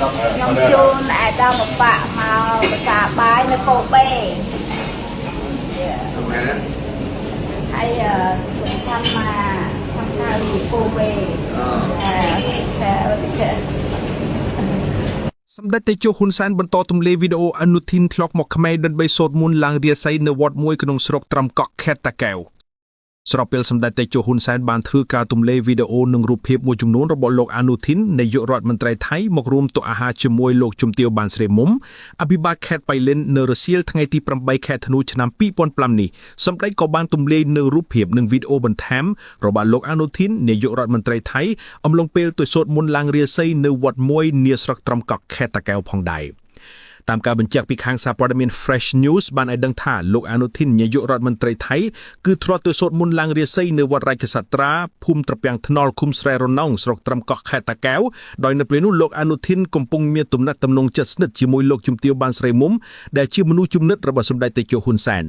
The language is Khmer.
nhom chôn ai đau một bạ màu cả bái nó cô bê hay thăm thao cô bê សម្ដេចតេជោហ៊ុនសែនបន្តទម្លាយវីដេអូអនុทิនធ្លាប់មកខ្មែរដើម្បីសូត្រមន្តឡើងរាសីនៅវត្តមួយក្នុងស្រុកត្រាំកក់ខេត្តតាកែវស្របពេលសម្ដេចតេជោហ៊ុនសែនបានធ្វើការទម្លាយវីដេអូនិងរូបភាពមួយចំនួនរបស់លោកអនុทิននាយករដ្ឋមន្ត្រីថៃមករួមតុអាហារជាមួយលោកជំទាវបានស្រីមុំអភិបាលខេត្តបៃលិននៅរសៀលថ្ងៃទី8ខែធ្នូឆ្នាំ2005នេះសម្ដេចក៏បានទម្លាយនៅរូបភាពនិងវីដេអូបន្ថែមរបស់លោកអនុทิននាយករដ្ឋមន្ត្រីថៃអំឡុងពេលទៅសូត្រមន្តឡើងរាសីនៅវត្តមួយនាស្រុកត្រាំកក់ខេត្តតាកែវផងដែរតាមការបញ្ជាក់ពីខាងសារព័ត៌មាន Fresh News បានឲ្យដឹងថាលោកអនុทิននាយករដ្ឋមន្ត្រីថៃគឺធ្លាប់ទៅសូត្រមន្តឡើងរាសីនៅវត្តរាជសត្រាភូមិត្រពាំងថ្នល់ឃុំស្រែរណោងស្រុកត្រាំកក់ខេត្តតាកែវដោយនៅពេលនោះលោកអនុทิនកំពុងមានទំនាក់ទំនងជិតស្និទ្ធជាមួយលោកជំទាវបានស្រីមុំដែលជាមនុស្សជំនិតរបស់សម្ដេចតេជោហ៊ុនសែន